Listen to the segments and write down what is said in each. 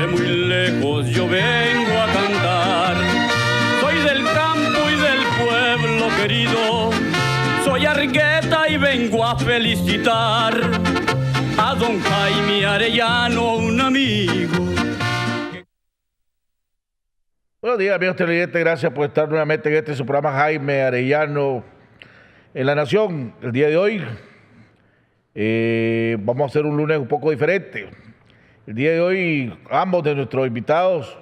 de muy lejos yo vengo a cantar. Soy del campo y del pueblo querido, soy Argueta y vengo a felicitar a don Jaime Arellano, un amigo. Buenos días, amigos televidentes, gracias por estar nuevamente en su programa Jaime Arellano en La Nación. El día de hoy vamos a hacer un lunes un poco diferente. El día de hoy ambos de nuestros invitados,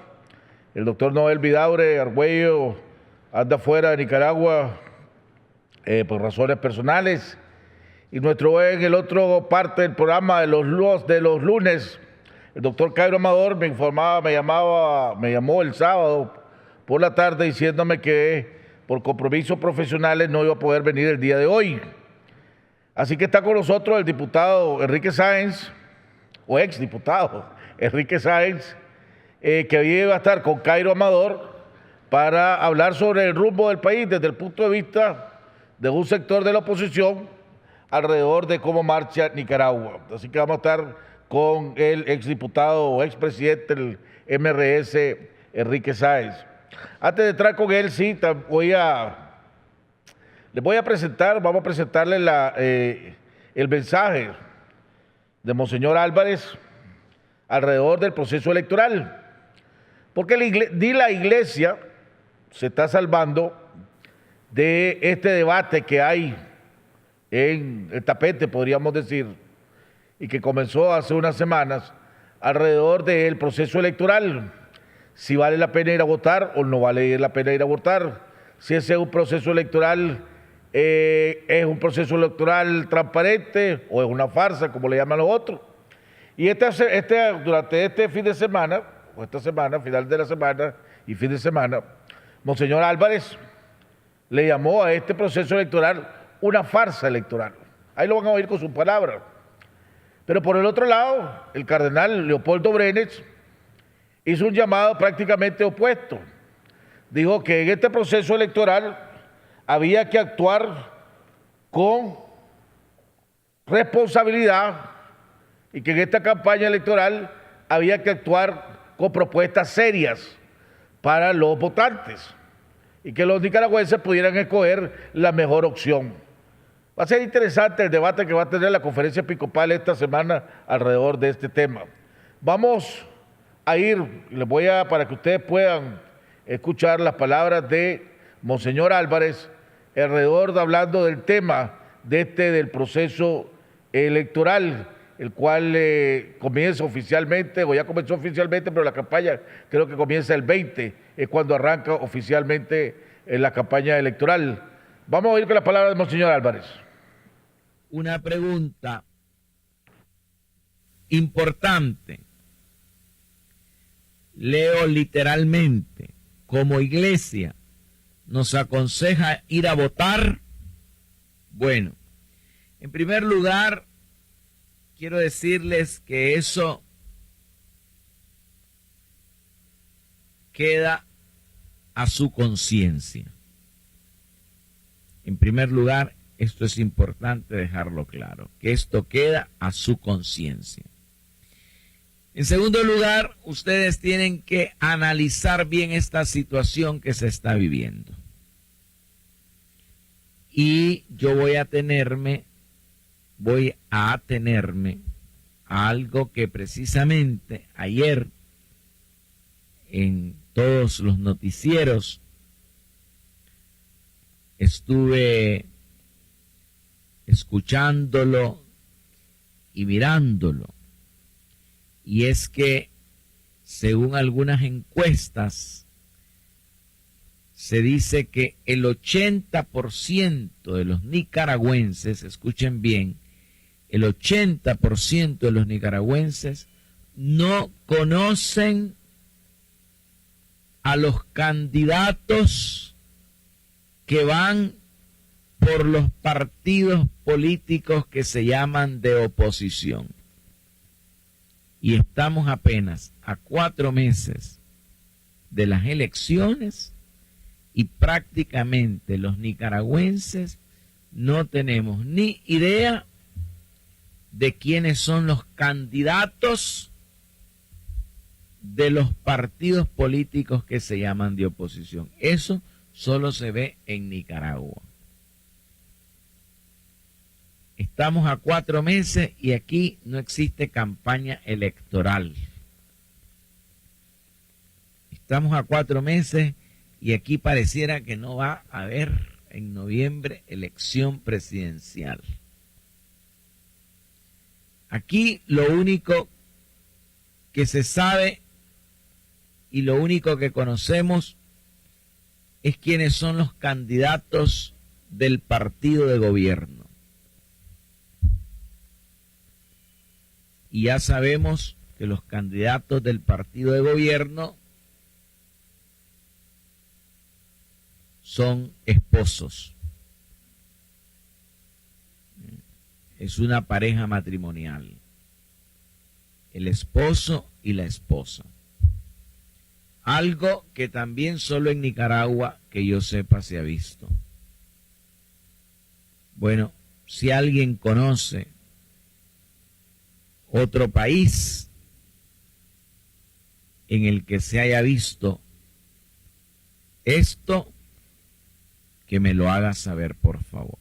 el doctor Noel Vidaurre Argüello, anda fuera de Nicaragua por razones personales, y nuestro en el otro parte del programa de los lunes, el doctor Cairo Amador me llamó el sábado por la tarde diciéndome que por compromisos profesionales no iba a poder venir el día de hoy. Así que está con nosotros el diputado Enrique Sáenz, o exdiputado Enrique Sáenz, que iba a estar con Cairo Amador para hablar sobre el rumbo del país desde el punto de vista de un sector de la oposición alrededor de cómo marcha Nicaragua. Así que vamos a estar con el exdiputado o expresidente del MRS, Enrique Sáenz. Antes de entrar con él, sí, les voy a presentar, vamos a presentarle el mensaje de Monseñor Álvarez alrededor del proceso electoral. Porque la iglesia se está salvando de este debate que hay en el tapete, podríamos decir, y que comenzó hace unas semanas alrededor del proceso electoral. Si vale la pena ir a votar o no vale la pena ir a votar. Si ese es un proceso electoral, es un proceso electoral transparente o es una farsa, como le llaman los otros. Y durante este fin de semana, o esta semana, final de la semana y fin de semana, Monseñor Álvarez le llamó a este proceso electoral una farsa electoral. Ahí lo van a oír con sus palabras. Pero por el otro lado, el cardenal Leopoldo Brenes hizo un llamado prácticamente opuesto. Dijo que en este proceso electoral había que actuar con responsabilidad y que en esta campaña electoral había que actuar con propuestas serias para los votantes y que los nicaragüenses pudieran escoger la mejor opción. Va a ser interesante el debate que va a tener la conferencia episcopal esta semana alrededor de este tema. Vamos a ir, para que ustedes puedan escuchar las palabras de Monseñor Álvarez alrededor hablando del tema del proceso electoral, el cual comienza oficialmente, o ya comenzó oficialmente, pero la campaña creo que comienza el 20, es cuando arranca oficialmente la campaña electoral. Vamos a oír con las palabras de Monseñor Álvarez. Una pregunta importante. Leo literalmente, como iglesia, ¿nos aconseja ir a votar? Bueno, en primer lugar, quiero decirles que eso queda a su conciencia. En primer lugar, esto es importante dejarlo claro, que esto queda a su conciencia. En segundo lugar, ustedes tienen que analizar bien esta situación que se está viviendo. Y yo voy a atenerme a algo que precisamente ayer en todos los noticieros estuve escuchándolo y mirándolo. Y es que, según algunas encuestas, se dice que el 80% de los nicaragüenses, escuchen bien, el 80% de los nicaragüenses no conocen a los candidatos que van por los partidos políticos que se llaman de oposición. Y estamos apenas a 4 meses de las elecciones y prácticamente los nicaragüenses no tenemos ni idea de quiénes son los candidatos de los partidos políticos que se llaman de oposición. Eso solo se ve en Nicaragua. Estamos a 4 meses y aquí no existe campaña electoral. Estamos a 4 meses y aquí pareciera que no va a haber en noviembre elección presidencial. Aquí lo único que se sabe y lo único que conocemos es quiénes son los candidatos del partido de gobierno. Y ya sabemos que los candidatos del partido de gobierno son esposos. Es una pareja matrimonial. El esposo y la esposa. Algo que también solo en Nicaragua, que yo sepa, se ha visto. Bueno, si alguien conoce otro país en el que se haya visto esto, que me lo haga saber, por favor.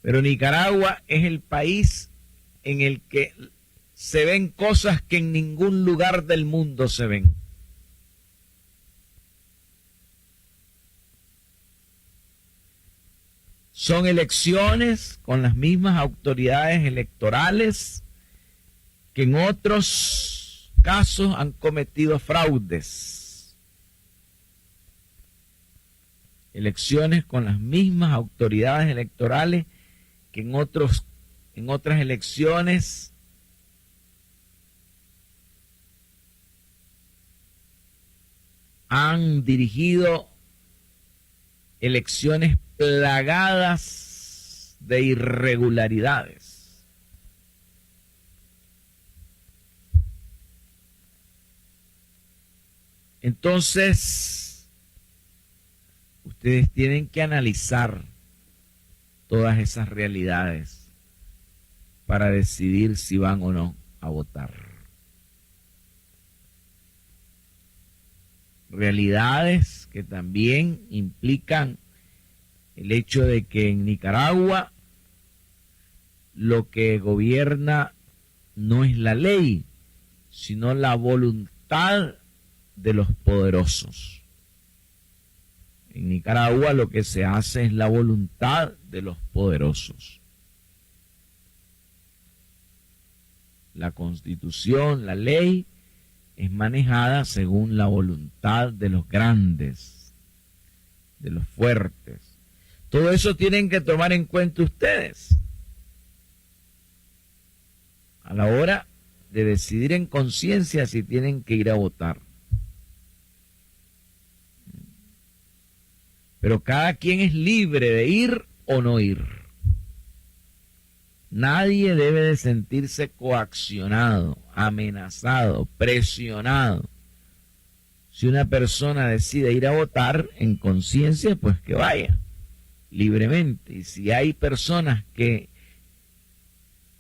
Pero Nicaragua es el país en el que se ven cosas que en ningún lugar del mundo se ven. Son elecciones con las mismas autoridades electorales que en otros casos han cometido fraudes. Elecciones con las mismas autoridades electorales que en otras elecciones han dirigido elecciones plagadas de irregularidades. Entonces, ustedes tienen que analizar todas esas realidades para decidir si van o no a votar. Realidades que también implican el hecho de que en Nicaragua lo que gobierna no es la ley, sino la voluntad de los poderosos. En Nicaragua lo que se hace es la voluntad de los poderosos. La Constitución, la ley, es manejada según la voluntad de los grandes, de los fuertes. Todo eso tienen que tomar en cuenta ustedes a la hora de decidir en conciencia si tienen que ir a votar. Pero cada quien es libre de ir o no ir. Nadie debe de sentirse coaccionado, amenazado, presionado. Si una persona decide ir a votar en conciencia, pues que vaya libremente. Y si hay personas que,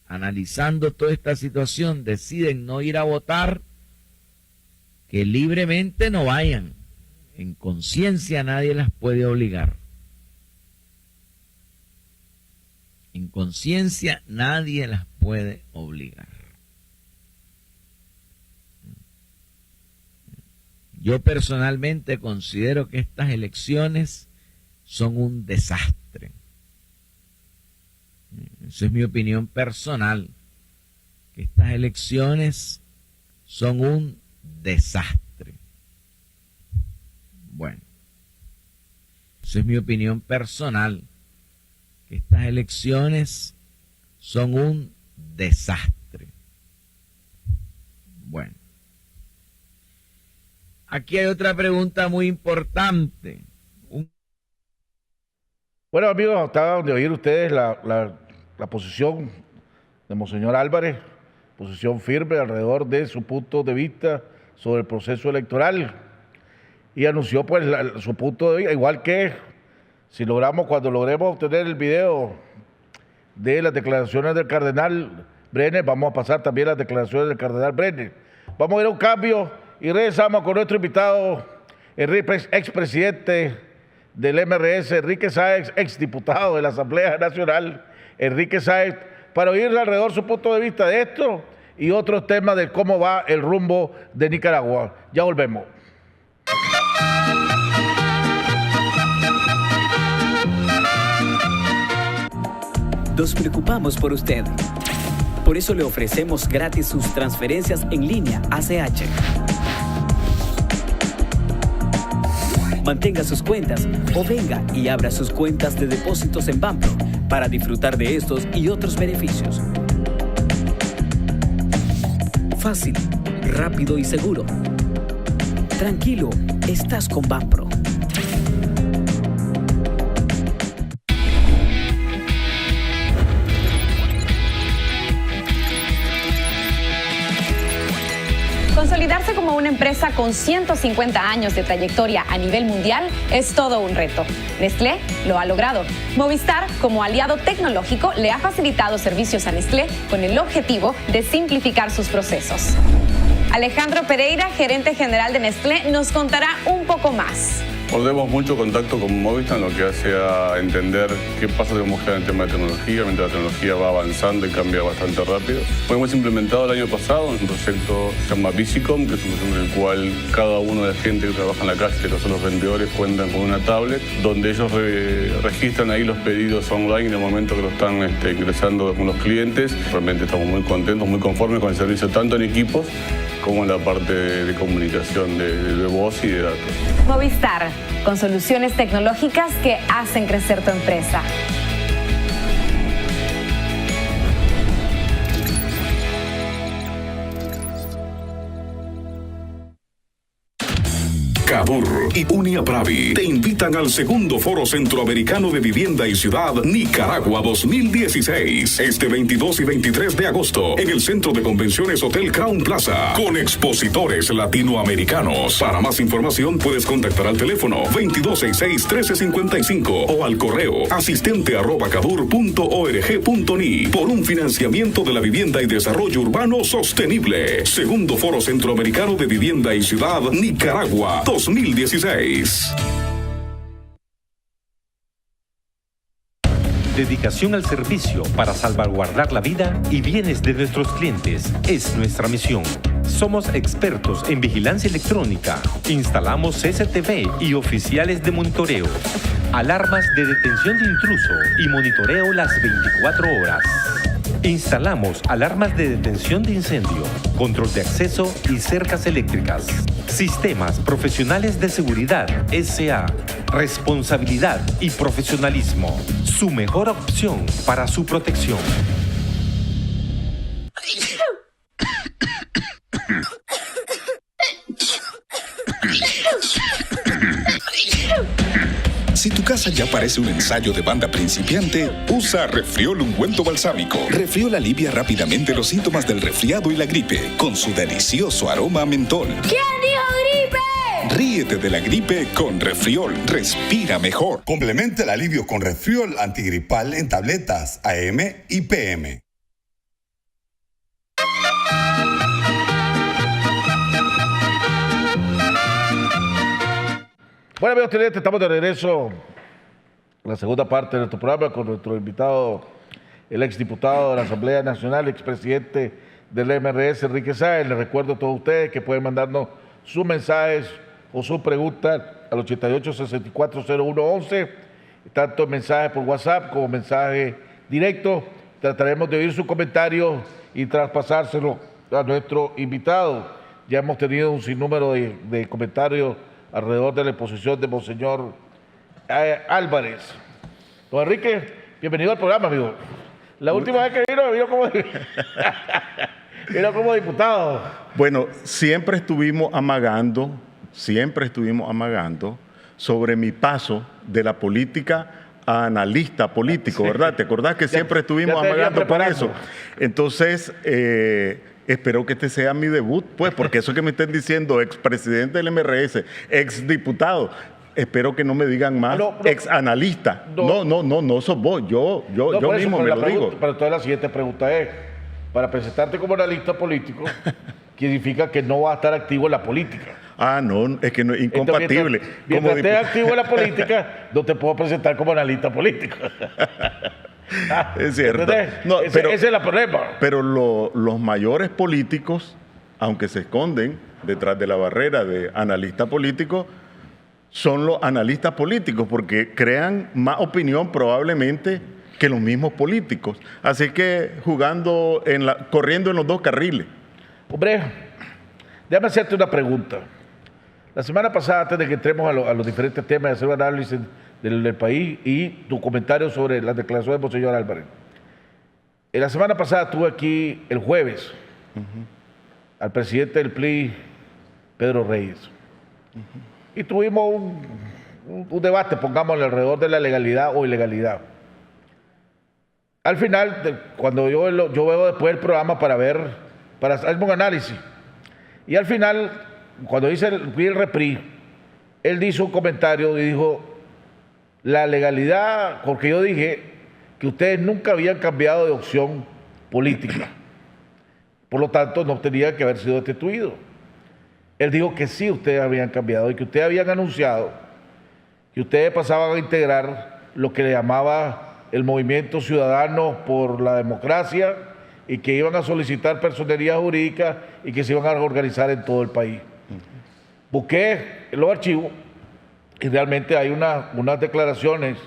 analizando toda esta situación, deciden no ir a votar, que libremente no vayan. En conciencia nadie las puede obligar. En conciencia nadie las puede obligar. Yo personalmente considero que estas elecciones son un desastre. Esa es mi opinión personal, que estas elecciones son un desastre. Bueno, esa es mi opinión personal, que estas elecciones son un desastre. Bueno, aquí hay otra pregunta muy importante. Bueno, amigos, acaban de oír ustedes la posición de Monseñor Álvarez, posición firme alrededor de su punto de vista sobre el proceso electoral, y anunció pues su punto de vista, igual que cuando logremos obtener el video de las declaraciones del cardenal Brenes, vamos a pasar también las declaraciones del cardenal Brenes. Vamos a ir a un cambio y regresamos con nuestro invitado, el expresidente del MRS, Enrique Sáez, exdiputado de la Asamblea Nacional, Enrique Sáez, para oír alrededor su punto de vista de esto y otros temas de cómo va el rumbo de Nicaragua. Ya volvemos. Nos preocupamos por usted. Por eso le ofrecemos gratis sus transferencias en línea ACH. Mantenga sus cuentas o venga y abra sus cuentas de depósitos en Banpro para disfrutar de estos y otros beneficios. Fácil, rápido y seguro. Tranquilo, estás con Banpro. Consolidarse como una empresa con 150 años de trayectoria a nivel mundial es todo un reto. Nestlé lo ha logrado. Movistar, como aliado tecnológico, le ha facilitado servicios a Nestlé con el objetivo de simplificar sus procesos. Alejandro Pereira, gerente general de Nestlé, nos contará un poco más. Tenemos mucho contacto con Movistar en lo que hace a entender qué pasa con mujer en el tema de tecnología, mientras la tecnología va avanzando y cambia bastante rápido. Hemos implementado el año pasado un proyecto que se llama Visicom, que es un proyecto en el cual cada uno de la gente que trabaja en la calle, que son los vendedores, cuentan con una tablet donde ellos registran ahí los pedidos online en el momento que lo están ingresando con los clientes. Realmente estamos muy contentos, muy conformes con el servicio, tanto en equipos como en la parte de comunicación de voz y de datos. Movistar, con soluciones tecnológicas que hacen crecer tu empresa. Cabur y Uniapravi te invitan al segundo Foro Centroamericano de Vivienda y Ciudad Nicaragua 2016, este 22 y 23 de agosto, en el Centro de Convenciones Hotel Crown Plaza, con expositores latinoamericanos. Para más información puedes contactar al teléfono 2266-1355 o al correo asistente@cabur.org.ni por un financiamiento de la vivienda y desarrollo urbano sostenible. Segundo Foro Centroamericano de Vivienda y Ciudad Nicaragua 2016. Dedicación al servicio para salvaguardar la vida y bienes de nuestros clientes es nuestra misión. Somos expertos en vigilancia electrónica. Instalamos CCTV y oficiales de monitoreo, alarmas de detención de intruso y monitoreo las 24 horas. Instalamos alarmas de detención de incendio, control de acceso y cercas eléctricas. Sistemas Profesionales de Seguridad S.A. Responsabilidad y profesionalismo. Su mejor opción para su protección. Si tu casa ya parece un ensayo de banda principiante, usa Refriol ungüento balsámico. Refriol alivia rápidamente los síntomas del resfriado y la gripe, con su delicioso aroma a mentol. ¿Quién dijo gripe? Ríete de la gripe con Refriol. Respira mejor. Complementa el alivio con Refriol antigripal en tabletas AM y PM. Bueno, amigos televidentes, estamos de regreso en la segunda parte de nuestro programa con nuestro invitado, el exdiputado de la Asamblea Nacional, expresidente del MRS, Enrique Sáez. Les recuerdo a todos ustedes que pueden mandarnos sus mensajes o sus preguntas al 88-640111, tanto mensajes por WhatsApp como mensajes directos. Trataremos de oír sus comentarios y traspasárselo a nuestro invitado. Ya hemos tenido un sinnúmero de comentarios alrededor de la exposición de Monseñor Álvarez. Don Enrique, bienvenido al programa, amigo. La última vez que vino como diputado. Bueno, siempre estuvimos amagando sobre mi paso de la política a analista político, ¿verdad? ¿Te acordás que siempre estuvimos amagando por eso? Entonces, espero que este sea mi debut, pues, porque eso que me estén diciendo, expresidente del MRS, exdiputado, espero que no me digan más exanalista. No, sos vos, yo mismo me lo digo. Pero entonces la siguiente pregunta es, para presentarte como analista político, significa que no va a estar activo en la política. Ah, no, es que no es incompatible. Entonces, mientras estés activo en la política, no te puedo presentar como analista político. Es cierto. No, ese es el problema. Pero los mayores políticos, aunque se esconden detrás de la barrera de analista político, son los analistas políticos, porque crean más opinión probablemente que los mismos políticos. Así que corriendo en los dos carriles. Hombre, déjame hacerte una pregunta. La semana pasada, antes de que entremos a los diferentes temas, de hacer un análisis del país y tu comentario sobre las declaraciones de Monseñor Álvarez. La semana pasada tuve aquí el jueves al presidente del PLI, Pedro Reyes. Y tuvimos un debate, pongámosle, alrededor de la legalidad o ilegalidad. Al final, cuando yo veo después el programa para hacer un análisis, y al final, cuando fui el repri, él hizo un comentario y dijo, la legalidad, porque yo dije que ustedes nunca habían cambiado de opción política, por lo tanto no tenían que haber sido destituidos. Él dijo que sí, ustedes habían cambiado y que ustedes habían anunciado que ustedes pasaban a integrar lo que le llamaba el Movimiento Ciudadano por la Democracia y que iban a solicitar personería jurídica y que se iban a organizar en todo el país. Busqué los archivos y realmente hay unas declaraciones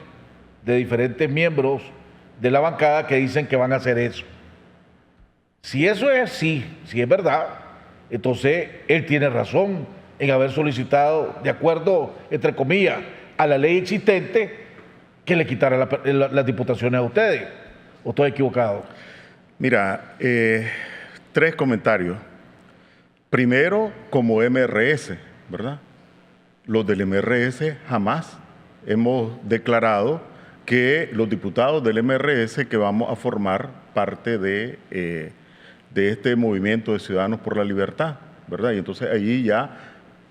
de diferentes miembros de la bancada que dicen que van a hacer eso. Si eso es así, si es verdad, entonces él tiene razón en haber solicitado, de acuerdo, entre comillas, a la ley existente, que le quitara las diputaciones a ustedes. ¿O estoy equivocado? Mira, 3 comentarios. Primero, como MRS, ¿verdad? Los del MRS jamás hemos declarado que los diputados del MRS que vamos a formar parte de este movimiento de Ciudadanos por la Libertad, ¿verdad? Y entonces allí ya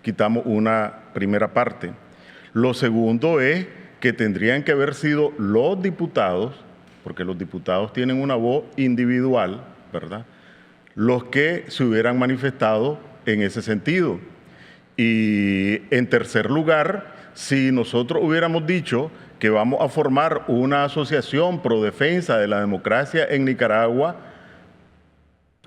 quitamos una primera parte. Lo segundo es que tendrían que haber sido los diputados, porque los diputados tienen una voz individual, ¿verdad?, los que se hubieran manifestado en ese sentido. Y en tercer lugar, si nosotros hubiéramos dicho que vamos a formar una asociación pro defensa de la democracia en Nicaragua,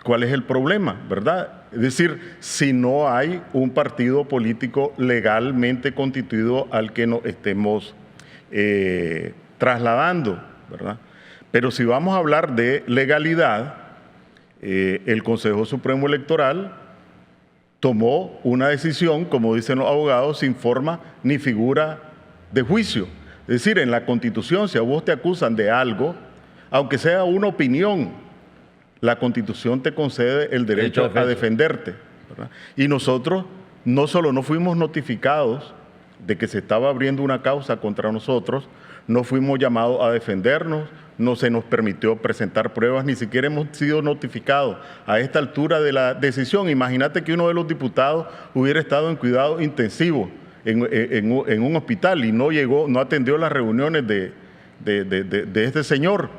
¿cuál es el problema, verdad? Es decir, si no hay un partido político legalmente constituido al que nos estemos trasladando, ¿verdad? Pero si vamos a hablar de legalidad, el Consejo Supremo Electoral tomó una decisión, como dicen los abogados, sin forma ni figura de juicio. Es decir, en la Constitución, si a vos te acusan de algo, aunque sea una opinión, la Constitución te concede el derecho a defenderte, ¿verdad? Y nosotros no solo no fuimos notificados de que se estaba abriendo una causa contra nosotros, no fuimos llamados a defendernos, no se nos permitió presentar pruebas, ni siquiera hemos sido notificados a esta altura de la decisión. Imagínate que uno de los diputados hubiera estado en cuidado intensivo en un hospital y no llegó, no atendió las reuniones de este señor.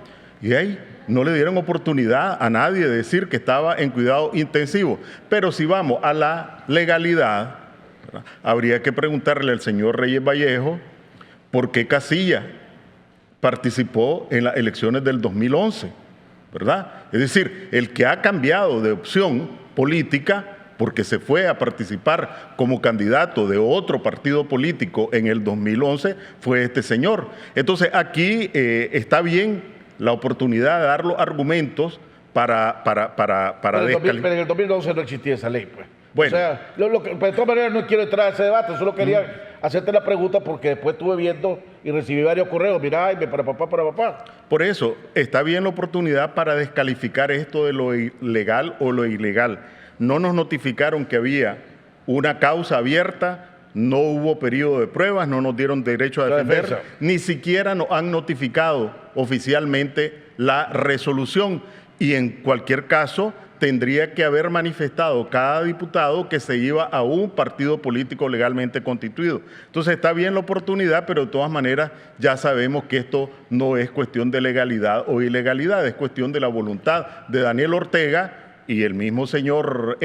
Y ahí no le dieron oportunidad a nadie de decir que estaba en cuidado intensivo. Pero si vamos a la legalidad, ¿verdad?, habría que preguntarle al señor Reyes Vallejo por qué casilla participó en las elecciones del 2011, ¿verdad? Es decir, el que ha cambiado de opción política porque se fue a participar como candidato de otro partido político en el 2011 fue este señor. Entonces aquí está bien la oportunidad de dar los argumentos para descalificar. Pero en el 2011 no existía esa ley, pues. Bueno. O sea, de todas maneras no quiero entrar a ese debate, solo quería hacerte la pregunta porque después estuve viendo y recibí varios correos, mira, Jaime, para papá. Por eso, está bien la oportunidad para descalificar esto de lo ilegal o lo ilegal. No nos notificaron que había una causa abierta, no hubo periodo de pruebas, no nos dieron derecho a defender, ni siquiera nos han notificado oficialmente la resolución y en cualquier caso tendría que haber manifestado cada diputado que se iba a un partido político legalmente constituido. Entonces está bien la oportunidad, pero de todas maneras ya sabemos que esto no es cuestión de legalidad o ilegalidad, es cuestión de la voluntad de Daniel Ortega y el mismo señor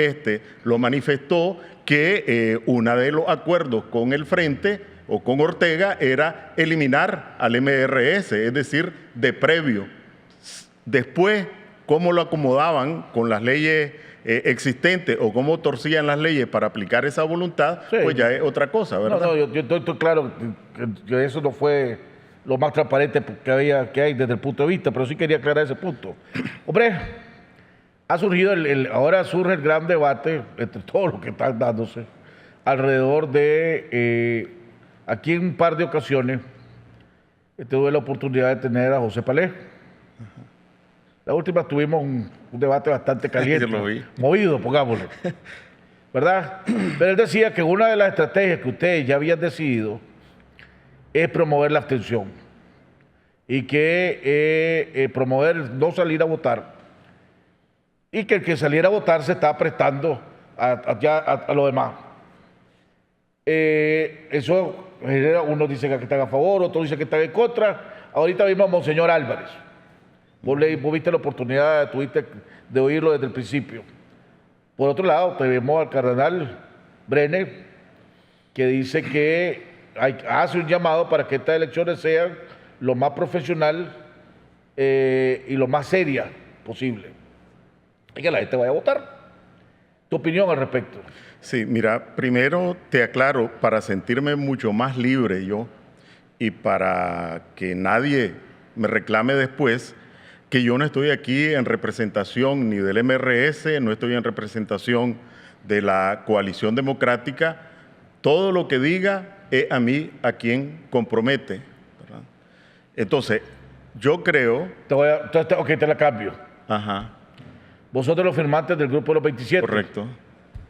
lo manifestó, que uno de los acuerdos con el Frente o con Ortega era eliminar al MRS, es decir, de previo. Después, cómo lo acomodaban con las leyes existentes o cómo torcían las leyes para aplicar esa voluntad, sí, pues ya es otra cosa, ¿verdad? No, yo estoy claro que eso no fue lo más transparente que hay desde el punto de vista, pero sí quería aclarar ese punto. Hombre, ha surgido ahora surge el gran debate entre todos los que están dándose alrededor de, aquí en un par de ocasiones, tuve la oportunidad de tener a José Palé. La última tuvimos un debate bastante caliente, movido, pongámosle, ¿verdad? Pero él decía que una de las estrategias que ustedes ya habían decidido es promover la abstención y que promover no salir a votar, y que el que saliera a votar se está prestando a lo demás. Eso genera, unos dicen que están a favor, otros dicen que están en contra. Ahorita vimos a Monseñor Álvarez. Vos viste la oportunidad, tuviste de oírlo desde el principio. Por otro lado, tenemos al cardenal Brenner, que dice que hace un llamado para que estas elecciones sean lo más profesional y lo más seria posible, y que la gente vaya a votar. ¿Tu opinión al respecto? Sí, mira, primero te aclaro, para sentirme mucho más libre yo y para que nadie me reclame después, que yo no estoy aquí en representación ni del MRS, no estoy en representación de la Coalición Democrática. Todo lo que diga es a mí a quien compromete, ¿verdad? Entonces, yo creo... Ok, te la cambio. Ajá. Vosotros los firmantes del Grupo de los 27. Correcto.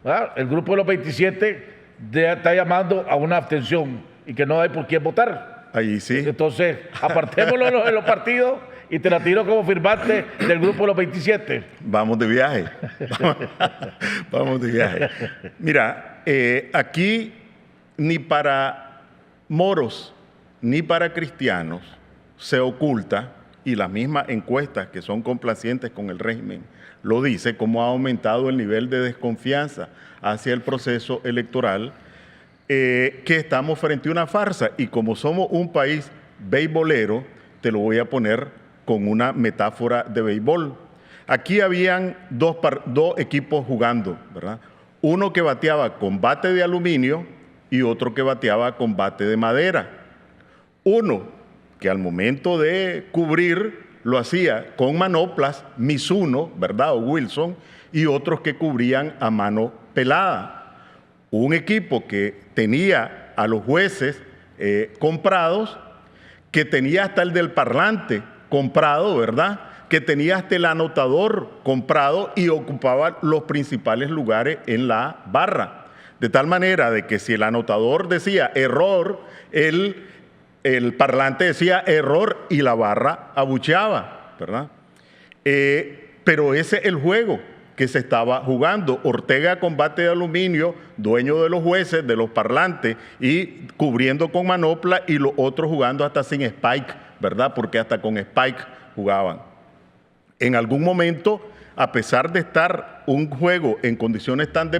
¿Verdad? El Grupo de los 27 está llamando a una abstención y que no hay por quién votar. Ahí sí. Entonces, apartémoslo en los partidos y te la tiro como firmante del Grupo de los 27. Vamos de viaje. Vamos de viaje. Mira, aquí ni para moros ni para cristianos se oculta, y las mismas encuestas que son complacientes con el régimen lo dice, cómo ha aumentado el nivel de desconfianza hacia el proceso electoral, que estamos frente a una farsa. Y como somos un país beisbolero, te lo voy a poner con una metáfora de béisbol. Aquí habían dos equipos jugando, ¿verdad? Uno que bateaba con bate de aluminio y otro que bateaba con bate de madera. Uno que al momento de cubrir lo hacía con manoplas Mizuno, ¿verdad? O Wilson, y otros que cubrían a mano pelada. Un equipo que tenía a los jueces comprados, que tenía hasta el del parlante comprado, ¿verdad? Que tenía hasta el anotador comprado y ocupaba los principales lugares en la barra. De tal manera de que si el anotador decía error, el parlante decía error y la barra abucheaba, ¿verdad? Pero ese es el juego que se estaba jugando. Ortega con bate de aluminio, dueño de los jueces, de los parlantes, y cubriendo con manopla, y los otros jugando hasta sin spike, ¿verdad? Porque hasta con spike jugaban. En algún momento, a pesar de estar un juego en condiciones tan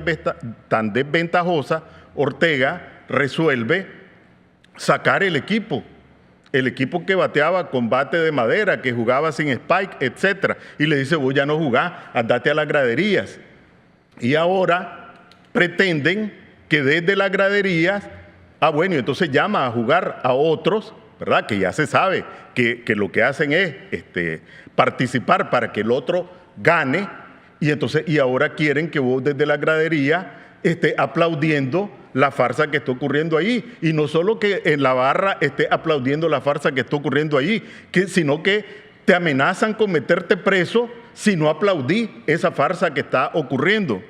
desventajosas, Ortega resuelve sacar el equipo que bateaba con bate de madera, que jugaba sin spike, etcétera, y le dice: vos ya no jugás, andate a las graderías. Y ahora pretenden que desde las graderías, bueno, entonces llama a jugar a otros, ¿verdad? Que ya se sabe que lo que hacen es participar para que el otro gane, y ahora quieren que vos desde la gradería estés aplaudiendo la farsa que está ocurriendo ahí. Y no solo que en la barra esté aplaudiendo la farsa que está ocurriendo ahí, sino que te amenazan con meterte preso si no aplaudí esa farsa que está ocurriendo.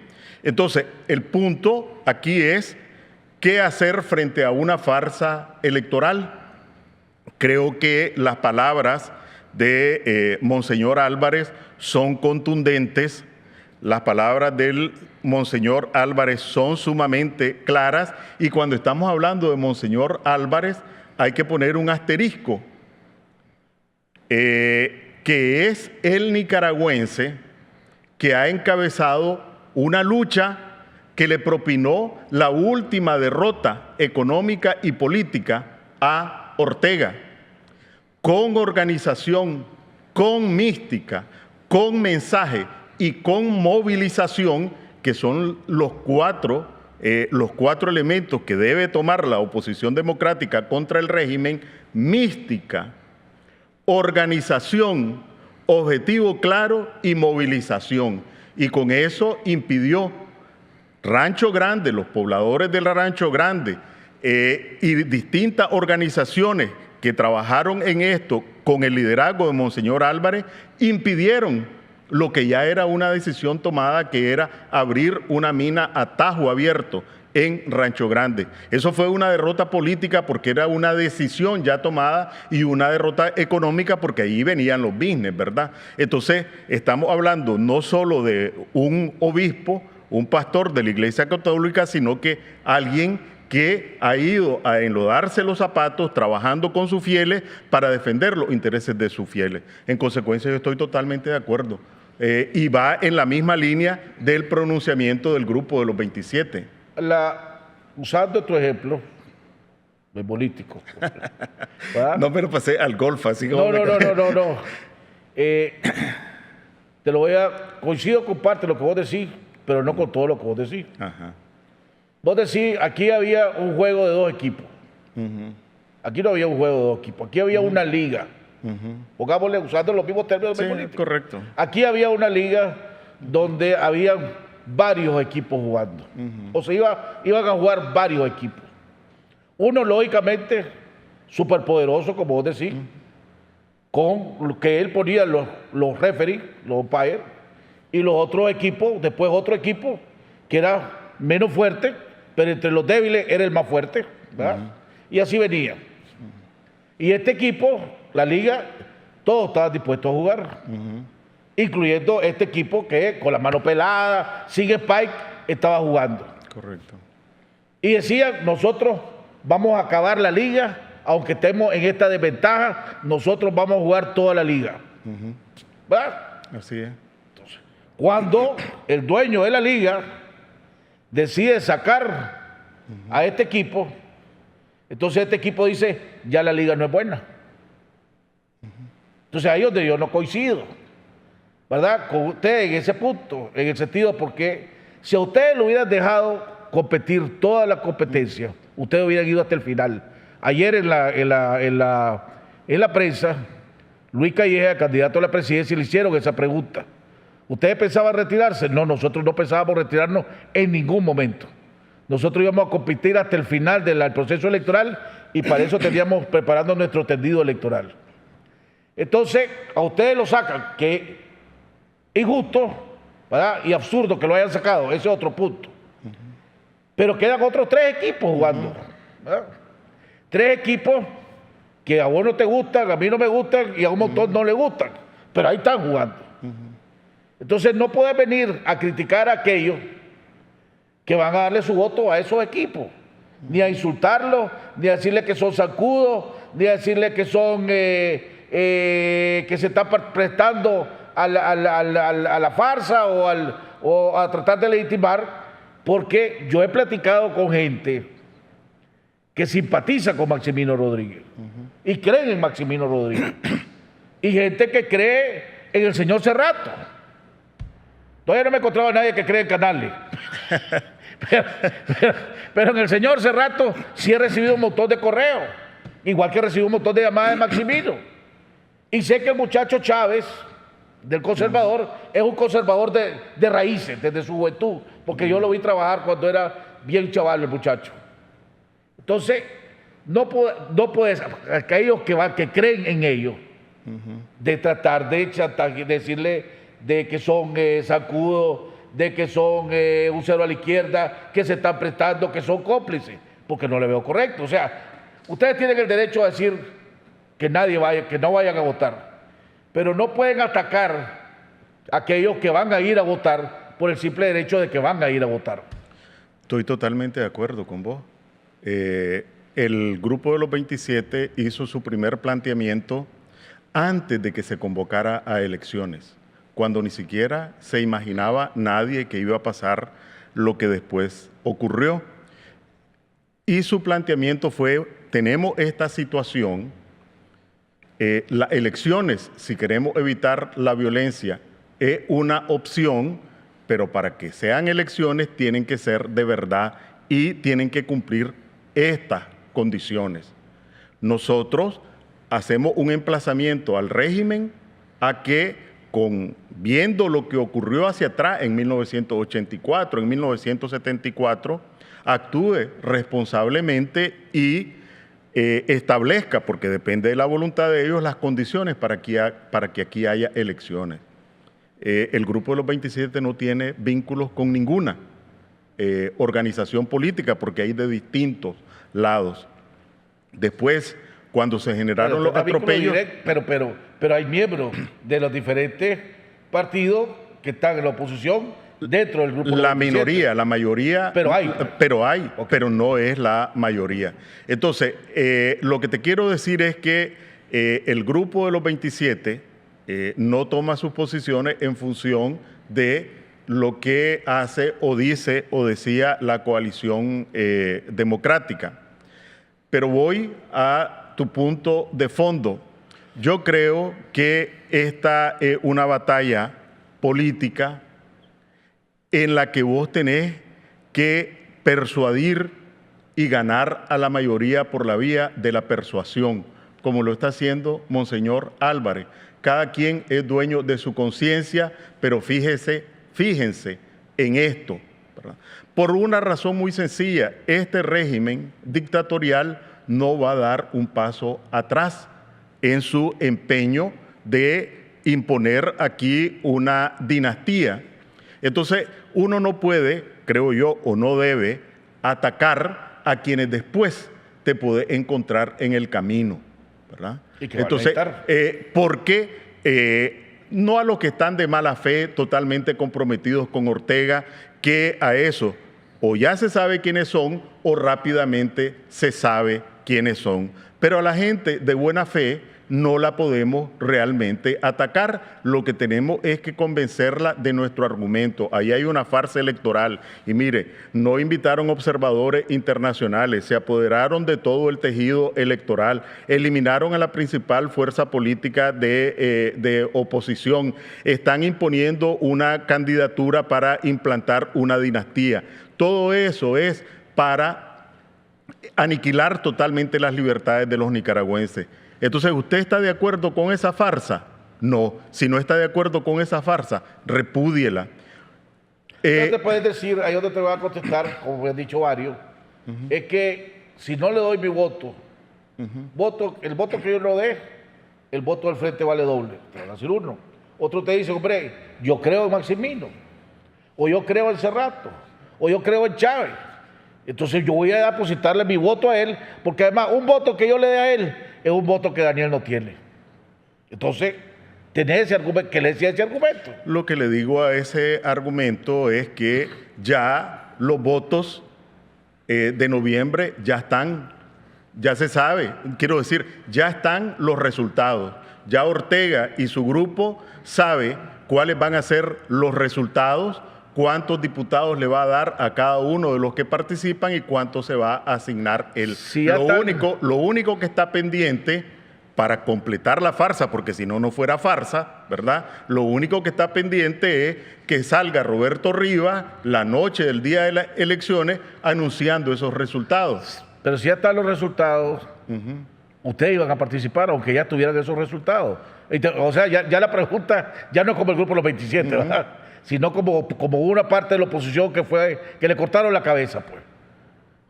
Entonces, el punto aquí es qué hacer frente a una farsa electoral. Creo que las palabras de Monseñor Álvarez son contundentes. Las palabras del Monseñor Álvarez son sumamente claras, y cuando estamos hablando de Monseñor Álvarez hay que poner un asterisco, que es el nicaragüense que ha encabezado una lucha que le propinó la última derrota económica y política a Ortega, con organización, con mística, con mensaje y con movilización, que son los cuatro elementos que debe tomar la oposición democrática contra el régimen: mística, organización, objetivo claro y movilización. Y con eso impidió Rancho Grande, los pobladores del Rancho Grande y distintas organizaciones que trabajaron en esto con el liderazgo de Monseñor Álvarez, impidieron lo que ya era una decisión tomada, que era abrir una mina a tajo abierto en Rancho Grande. Eso fue una derrota política porque era una decisión ya tomada, y una derrota económica porque ahí venían los business, ¿verdad? Entonces, estamos hablando no solo de un obispo, un pastor de la Iglesia Católica, sino que alguien que ha ido a enlodarse los zapatos trabajando con sus fieles para defender los intereses de sus fieles. En consecuencia, yo estoy totalmente de acuerdo. Y va en la misma línea del pronunciamiento del grupo de los 27. Usando tu ejemplo político. No, pero pasé al golf, así como... No. Te lo voy a... Coincido con parte de lo que vos decís, pero no con todo lo que vos decís. Ajá. Vos decís, aquí había un juego de dos equipos. Aquí no había un juego de dos equipos, aquí había una liga. Pongámosle, usando los mismos términos políticos. Correcto. Aquí había una liga donde había varios equipos jugando. O sea, iban a jugar varios equipos. Uno, lógicamente, superpoderoso, como vos decís, con lo que él ponía los referees, los umpires, y los otros equipos, después otro equipo que era menos fuerte, pero entre los débiles era el más fuerte, ¿verdad? Y así venía. Y este equipo, la liga, todos estaban dispuestos a jugar, incluyendo este equipo que con la mano pelada, sin Spike, estaba jugando. Correcto. Y decían, nosotros vamos a acabar la liga, aunque estemos en esta desventaja, nosotros vamos a jugar toda la liga. ¿Verdad? Así es. Entonces, cuando el dueño de la liga decide sacar a este equipo, entonces este equipo dice, ya la liga no es buena. Entonces ahí es donde yo no coincido, ¿verdad? Con usted en ese punto, en el sentido porque si a ustedes lo hubieran dejado competir toda la competencia, ustedes hubieran ido hasta el final. Ayer en la prensa, Luis Calleja, candidato a la presidencia, le hicieron esa pregunta. ¿Ustedes pensaban retirarse? No, nosotros no pensábamos retirarnos en ningún momento. Nosotros íbamos a competir hasta el final del proceso electoral y para eso teníamos preparando nuestro tendido electoral. Entonces, a ustedes lo sacan, que injusto, ¿verdad? Y absurdo que lo hayan sacado, ese es otro punto. Pero quedan otros 3 equipos jugando, ¿verdad? 3 equipos que a vos no te gustan, a mí no me gustan y a un montón no le gustan, pero ahí están jugando. Entonces no puedes venir a criticar a aquellos que van a darle su voto a esos equipos, ni a insultarlos, ni a decirle que son zancudos, ni a decirle que son que se están prestando a la farsa o a tratar de legitimar, porque yo he platicado con gente que simpatiza con Maximino Rodríguez y creen en Maximino Rodríguez y gente que cree en el señor Cerrato. Todavía no me he encontrado a nadie que cree en Canales. pero en el señor Cerrato sí he recibido un montón de correos, igual que he recibido un montón de llamadas de Maximino. Y sé que el muchacho Chávez, del conservador, es un conservador de raíces, desde su juventud, porque yo lo vi trabajar cuando era bien chaval el muchacho. Entonces, no puedes, aquellos que creen en ellos, de tratar de decirle de que son zancudos, de que son un cero a la izquierda, que se están prestando, que son cómplices, porque no le veo correcto. O sea, ustedes tienen el derecho a decir que no vayan a votar, pero no pueden atacar a aquellos que van a ir a votar por el simple derecho de que van a ir a votar. Estoy totalmente de acuerdo con vos. El grupo de los 27 hizo su primer planteamiento antes de que se convocara a elecciones, cuando ni siquiera se imaginaba nadie que iba a pasar lo que después ocurrió. Y su planteamiento fue, tenemos esta situación, las elecciones, si queremos evitar la violencia, es una opción, pero para que sean elecciones tienen que ser de verdad y tienen que cumplir estas condiciones. Nosotros hacemos un emplazamiento al régimen a que, viendo lo que ocurrió hacia atrás en 1984, en 1974, actúe responsablemente y establezca, porque depende de la voluntad de ellos, las condiciones para que aquí haya elecciones. El Grupo de los 27 no tiene vínculos con ninguna organización política, porque hay de distintos lados. Después, cuando se generaron los atropellos... Pero hay miembros de los diferentes partidos que están en la oposición dentro del grupo. La minoría, la mayoría... Pero hay. Okay. Pero no es la mayoría. Entonces, lo que te quiero decir es que el Grupo de los 27 no toma sus posiciones en función de lo que hace o dice o decía la coalición democrática. Pero voy a tu punto de fondo. Yo creo que esta es una batalla política en la que vos tenés que persuadir y ganar a la mayoría por la vía de la persuasión, como lo está haciendo Monseñor Álvarez. Cada quien es dueño de su conciencia, pero fíjense en esto, ¿verdad? Por una razón muy sencilla, este régimen dictatorial no va a dar un paso atrás en su empeño de imponer aquí una dinastía. Entonces, uno no puede, creo yo, o no debe atacar a quienes después te puede encontrar en el camino, ¿verdad? Entonces, porque no a los que están de mala fe, totalmente comprometidos con Ortega, que a eso o ya se sabe quiénes son o rápidamente se sabe quiénes son. Pero a la gente de buena fe no la podemos realmente atacar. Lo que tenemos es que convencerla de nuestro argumento. Ahí hay una farsa electoral. Y mire, no invitaron observadores internacionales, se apoderaron de todo el tejido electoral, eliminaron a la principal fuerza política de oposición, están imponiendo una candidatura para implantar una dinastía. Todo eso es para aniquilar totalmente las libertades de los nicaragüenses. Entonces, ¿usted está de acuerdo con esa farsa? No. Si no está de acuerdo con esa farsa, repúdiela. No te puedes decir, ahí donde te voy a contestar, como han dicho varios, es que si no le doy mi voto, el voto que yo no dé, el voto del frente vale doble. Te van a decir uno. Otro te dice, hombre, yo creo en Maximino, o yo creo en Cerrato, o yo creo en Chávez. Entonces yo voy a depositarle mi voto a él, porque además un voto que yo le dé a él es un voto que Daniel no tiene. Entonces, tenés ese argumento, ¿qué le decía ese argumento? Lo que le digo a ese argumento es que ya los votos de noviembre ya están, ya se sabe, quiero decir, ya están los resultados. Ya Ortega y su grupo sabe cuáles van a ser los resultados, cuántos diputados le va a dar a cada uno de los que participan y cuánto se va a asignar él. Sí, lo único que está pendiente para completar la farsa, porque si no, no fuera farsa, ¿verdad? Lo único que está pendiente es que salga Roberto Rivas la noche del día de las elecciones anunciando esos resultados. Pero si ya están los resultados, ustedes iban a participar, aunque ya tuvieran esos resultados. O sea, ya la pregunta ya no es como el grupo de los 27, ¿verdad? Sino como una parte de la oposición que le cortaron la cabeza, pues.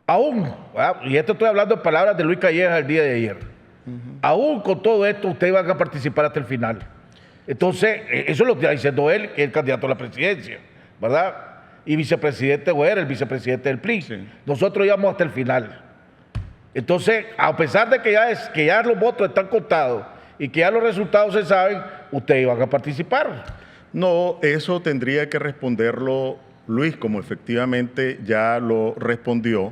Aún, ¿verdad? Y esto estoy hablando en palabras de Luis Calleja el día de ayer, aún con todo esto, ustedes van a participar hasta el final. Entonces, eso es lo que está diciendo él, que es el candidato a la presidencia, ¿verdad? Y vicepresidente, o era el vicepresidente del PRI. Sí. Nosotros íbamos hasta el final. Entonces, a pesar de que ya los votos están contados y que ya los resultados se saben, ustedes iban a participar. No, eso tendría que responderlo Luis, como efectivamente ya lo respondió,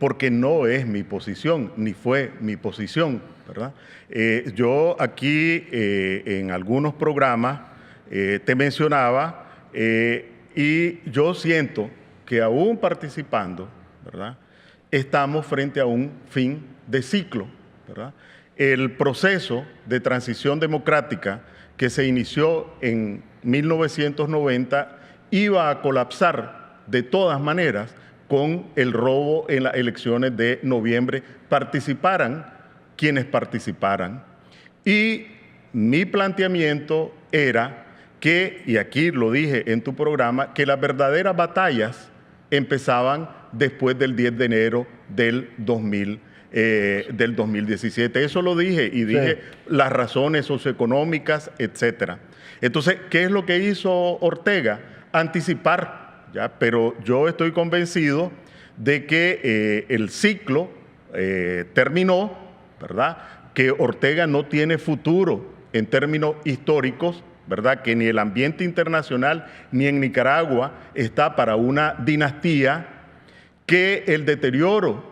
porque no es mi posición, ni fue mi posición. ¿verdad? Yo aquí en algunos programas te mencionaba y yo siento que aún participando, ¿verdad?, estamos frente a un fin de ciclo, ¿verdad? El proceso de transición democrática que se inició en 1990 iba a colapsar de todas maneras con el robo en las elecciones de noviembre, participaran quienes participaran. Y mi planteamiento era que, y aquí lo dije en tu programa, que las verdaderas batallas empezaban después del 10 de enero del 2017. Eso lo dije y dije las razones socioeconómicas, etcétera. Entonces, ¿qué es lo que hizo Ortega? Anticipar, ¿ya? Pero yo estoy convencido de que el ciclo terminó, ¿verdad? Que Ortega no tiene futuro en términos históricos, ¿verdad? Que ni el ambiente internacional ni en Nicaragua está para una dinastía, que el deterioro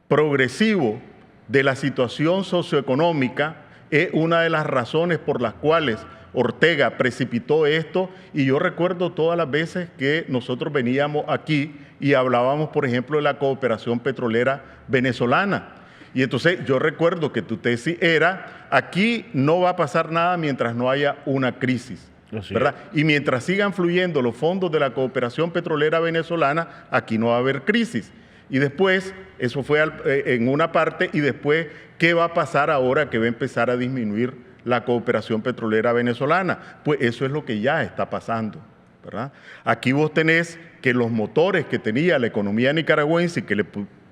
progresivo de la situación socioeconómica es una de las razones por las cuales Ortega precipitó esto, y yo recuerdo todas las veces que nosotros veníamos aquí y hablábamos, por ejemplo, de la cooperación petrolera venezolana. Y entonces yo recuerdo que tu tesis era, aquí no va a pasar nada mientras no haya una crisis, ¿verdad? Y mientras sigan fluyendo los fondos de la cooperación petrolera venezolana, aquí no va a haber crisis. Y después, eso fue en una parte, y después, ¿qué va a pasar ahora que va a empezar a disminuir la cooperación petrolera venezolana? Pues eso es lo que ya está pasando, ¿verdad? Aquí vos tenés que los motores que tenía la economía nicaragüense y que le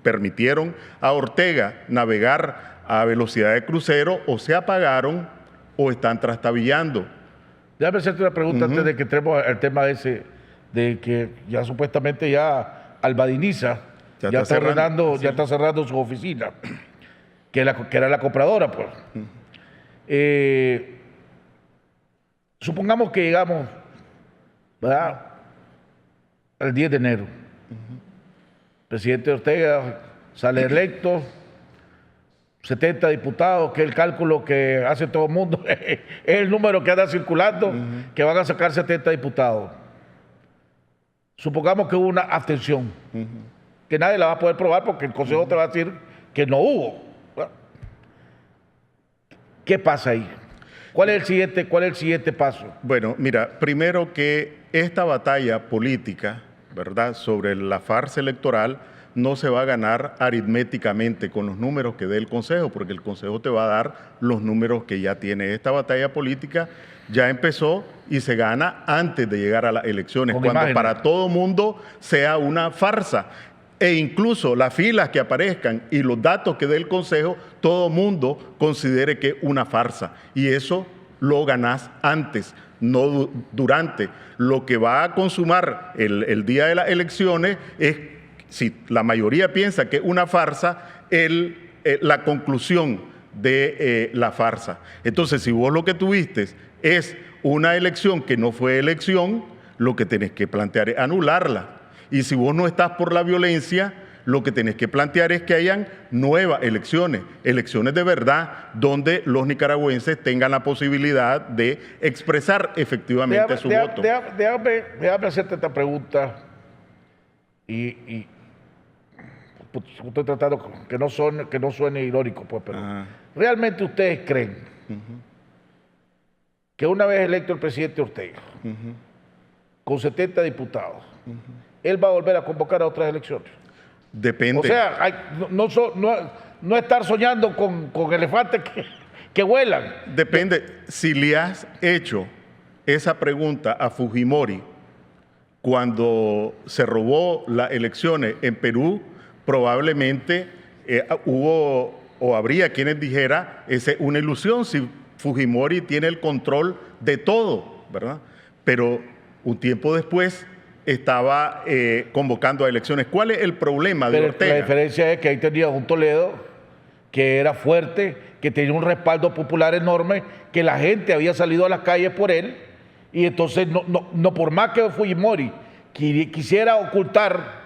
permitieron a Ortega navegar a velocidad de crucero o se apagaron o están trastabillando. Déjame hacerte una pregunta antes de que entremos al tema ese, de que ya supuestamente ya Albadiniza ya está cerrando su oficina, que era la compradora, pues. Supongamos que llegamos, ¿verdad?, el 10 de enero. Presidente Ortega sale electo, 70 diputados, que es el cálculo que hace todo el mundo, es el número que anda circulando, que van a sacar 70 diputados. Supongamos que hubo una abstención, que nadie la va a poder probar porque el Consejo te va a decir que no hubo. ¿Qué pasa ahí? ¿Cuál es el siguiente paso? Bueno, mira, primero que esta batalla política, ¿verdad?, sobre la farsa electoral no se va a ganar aritméticamente con los números que dé el Consejo, porque el Consejo te va a dar los números que ya tiene. Esta batalla política ya empezó y se gana antes de llegar a las elecciones, cuando imágenes para todo mundo sea una farsa. E incluso las filas que aparezcan y los datos que dé el Consejo, todo mundo considere que es una farsa. Y eso lo ganás antes, no durante. Lo que va a consumar el día de las elecciones es, si la mayoría piensa que es una farsa, la conclusión de la farsa. Entonces, si vos lo que tuviste es una elección que no fue elección, lo que tenés que plantear es anularla. Y si vos no estás por la violencia, lo que tenés que plantear es que hayan nuevas elecciones, elecciones de verdad, donde los nicaragüenses tengan la posibilidad de expresar efectivamente su voto. Déjame hacerte esta pregunta, y estoy tratando que no suene irónico, pues, pero ¿realmente ustedes creen que una vez electo el presidente Ortega, con 70 diputados, él va a volver a convocar a otras elecciones? Depende. O sea, no estar soñando con elefantes que vuelan. Depende. Si le has hecho esa pregunta a Fujimori cuando se robó las elecciones en Perú, probablemente hubo o habría quienes dijera, es una ilusión si Fujimori tiene el control de todo, ¿verdad? Pero un tiempo después estaba convocando a elecciones. ¿Cuál es el problema de Ortega? La diferencia es que ahí tenía un Toledo que era fuerte, que tenía un respaldo popular enorme, que la gente había salido a las calles por él, y entonces no por más que Fujimori quisiera ocultar,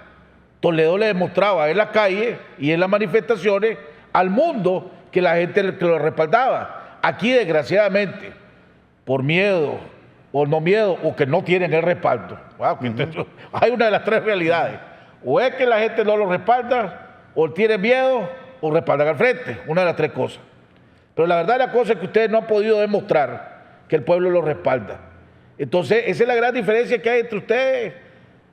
Toledo le demostraba en la calle y en las manifestaciones al mundo que la gente que lo respaldaba. Aquí, desgraciadamente, por miedo, o no miedo, o que no tienen el respaldo. Hay una de las tres realidades. O es que la gente no lo respalda, o tiene miedo, o respaldan al frente. Una de las tres cosas. Pero la verdad la cosa es que ustedes no han podido demostrar que el pueblo lo respalda. Entonces, esa es la gran diferencia que hay entre ustedes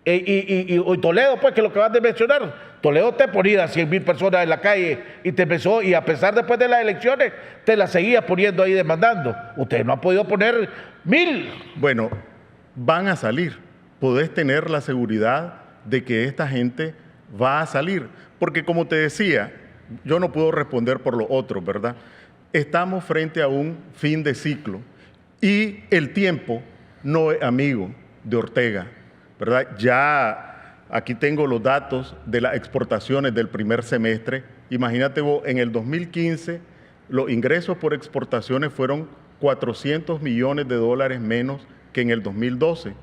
y Toledo, pues, que lo que van a mencionar. Toledo te ponía a 100,000 personas en la calle y te empezó, y a pesar después de las elecciones, te las seguía poniendo ahí demandando. Ustedes no han podido poner 1,000. Bueno, van a salir. Podés tener la seguridad de que esta gente va a salir. Porque como te decía, yo no puedo responder por los otros, ¿verdad? Estamos frente a un fin de ciclo y el tiempo no es amigo de Ortega, ¿verdad? Ya aquí tengo los datos de las exportaciones del primer semestre. Imagínate vos, en el 2015 los ingresos por exportaciones fueron $400 millones menos que en el 2012.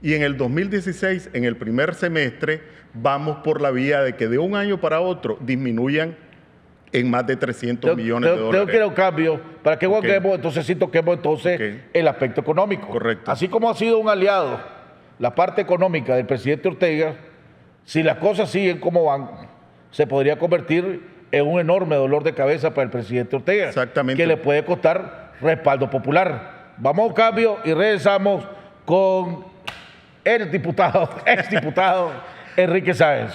Y en el 2016, en el primer semestre, vamos por la vía de que de un año para otro disminuyan en más de 300 millones de dólares. Tengo que ir a un cambio para que toquemos entonces el aspecto económico. Correcto. Así como ha sido un aliado la parte económica del presidente Ortega, si las cosas siguen como van, se podría convertir en un enorme dolor de cabeza para el presidente Ortega. Exactamente. Que le puede costar respaldo popular. Vamos a un cambio y regresamos con el diputado, exdiputado Enrique Sáenz.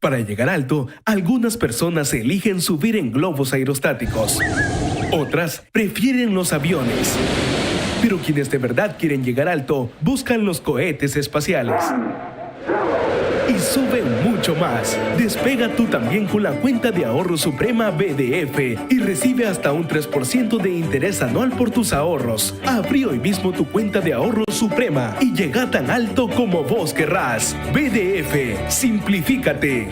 Para llegar alto, algunas personas eligen subir en globos aerostáticos. Otras prefieren los aviones. Pero quienes de verdad quieren llegar alto, buscan los cohetes espaciales. Y suben mucho más. Despega tú también con la cuenta de ahorro Suprema BDF y recibe hasta un 3% de interés anual por tus ahorros. Abrí hoy mismo tu cuenta de ahorro Suprema y llega tan alto como vos querrás. BDF, simplifícate.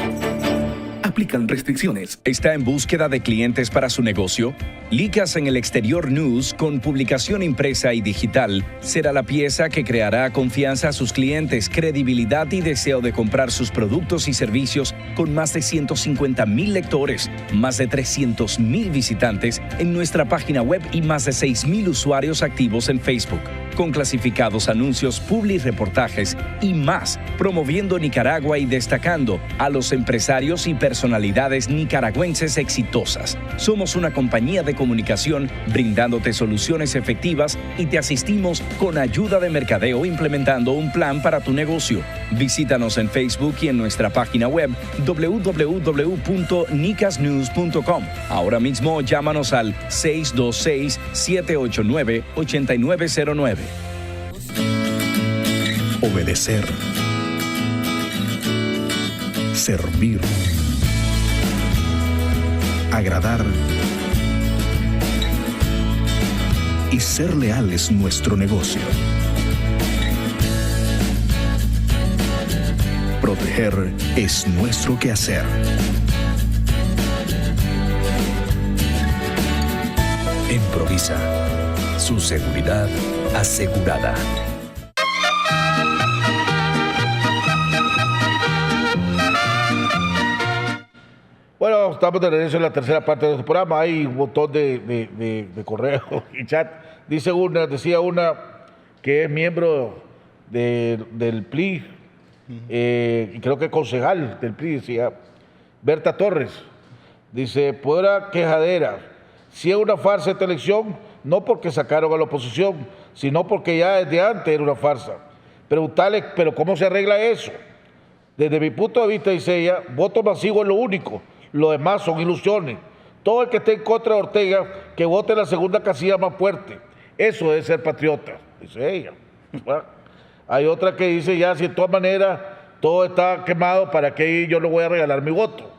Aplican restricciones. ¿Está en búsqueda de clientes para su negocio? Licas en el Exterior News, con publicación impresa y digital, será la pieza que creará confianza a sus clientes, credibilidad y deseo de comprar sus productos y servicios, con más de 150,000 lectores, más de 300,000 visitantes en nuestra página web y más de 6,000 usuarios activos en Facebook, con clasificados anuncios, publireportajes y más, promoviendo Nicaragua y destacando a los empresarios y personalidades nicaragüenses exitosas. Somos una compañía de comunicación brindándote soluciones efectivas y te asistimos con ayuda de mercadeo implementando un plan para tu negocio. Visítanos en Facebook y en nuestra página web www.nicasnews.com. Ahora mismo llámanos al 626-789-8909. Obedecer. Servir. Agradar. Y ser leal es nuestro negocio. Proteger es nuestro quehacer. Improvisa. Su seguridad asegurada. Bueno, estamos de regreso en la tercera parte de nuestro programa. Hay un montón de correos y chat. Decía una que es miembro del PLI, y creo que concejal del PLI, decía Berta Torres. Dice, podrá quejadera, si es una farsa esta elección, no porque sacaron a la oposición, sino porque ya desde antes era una farsa. Preguntarle, pero ¿cómo se arregla eso? Desde mi punto de vista, dice ella, voto masivo es lo único. Lo demás son ilusiones. Todo el que esté en contra de Ortega, que vote la segunda casilla más fuerte. Eso es ser patriota, dice ella. Hay otra que dice, ya, si de todas maneras todo está quemado, ¿para qué yo le voy a regalar mi voto?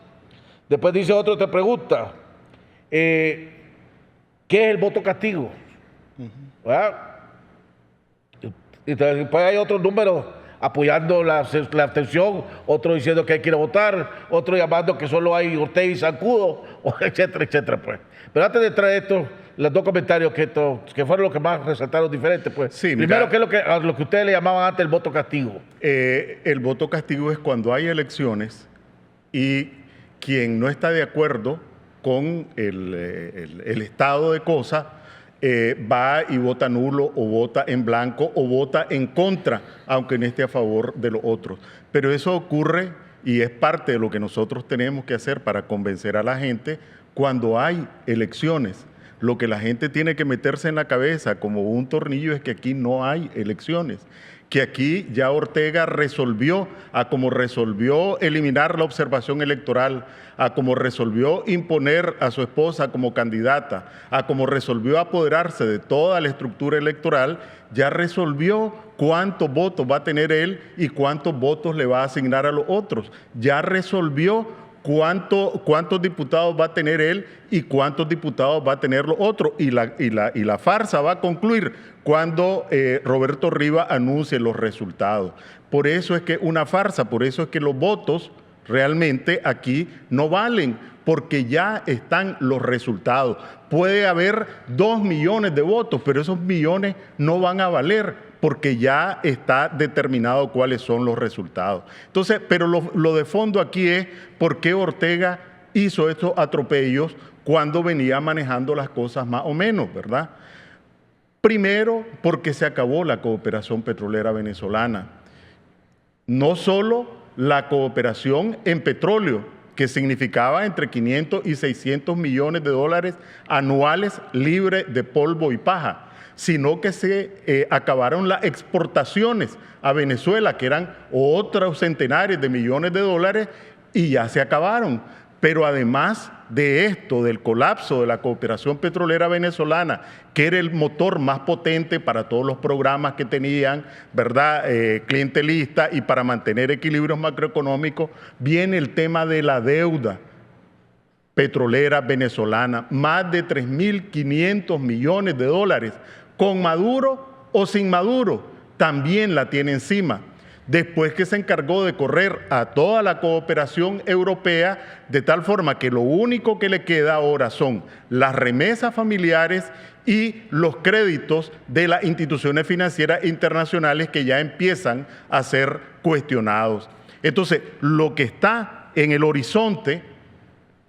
Después dice otro, te pregunta, ¿qué es el voto castigo? Y después hay otros números apoyando la abstención, otros diciendo que hay que ir a votar, otros llamando que solo hay Ortega y Zancudo, etcétera, etcétera, pues. Pero antes de traer esto, los dos comentarios que fueron los que más resaltaron diferentes, pues. Sí, primero, mira, ¿qué es lo que ustedes le llamaban antes el voto castigo? El voto castigo es cuando hay elecciones y quien no está de acuerdo con el estado de cosas va y vota nulo o vota en blanco o vota en contra, aunque no esté a favor de los otros. Pero eso ocurre y es parte de lo que nosotros tenemos que hacer para convencer a la gente cuando hay elecciones. Lo que la gente tiene que meterse en la cabeza como un tornillo es que aquí no hay elecciones, que aquí ya Ortega resolvió, a como resolvió eliminar la observación electoral, a como resolvió imponer a su esposa como candidata, a como resolvió apoderarse de toda la estructura electoral, ya resolvió cuántos votos va a tener él y cuántos votos le va a asignar a los otros. Ya resolvió cuántos diputados va a tener él y cuántos diputados va a tener los otros. Y la farsa va a concluir cuando Roberto Rivas anuncie los resultados. Por eso es que una farsa, por eso es que los votos realmente aquí no valen, porque ya están los resultados. Puede haber 2 millones de votos, pero esos millones no van a valer porque ya está determinado cuáles son los resultados. Entonces, pero lo de fondo aquí es por qué Ortega hizo estos atropellos cuando venía manejando las cosas más o menos, ¿verdad? Primero, porque se acabó la cooperación petrolera venezolana. No solo la cooperación en petróleo, que significaba entre 500 y 600 millones de dólares anuales libres de polvo y paja, sino que se acabaron las exportaciones a Venezuela, que eran otros centenares de millones de dólares, y ya se acabaron. Pero además de esto, del colapso de la cooperación petrolera venezolana, que era el motor más potente para todos los programas que tenían, ¿verdad?, clientelistas y para mantener equilibrios macroeconómicos, viene el tema de la deuda petrolera venezolana, más de 3.500 millones de dólares, con Maduro o sin Maduro, también la tiene encima. Después que se encargó de correr a toda la cooperación europea, de tal forma que lo único que le queda ahora son las remesas familiares y los créditos de las instituciones financieras internacionales que ya empiezan a ser cuestionados. Entonces, lo que está en el horizonte,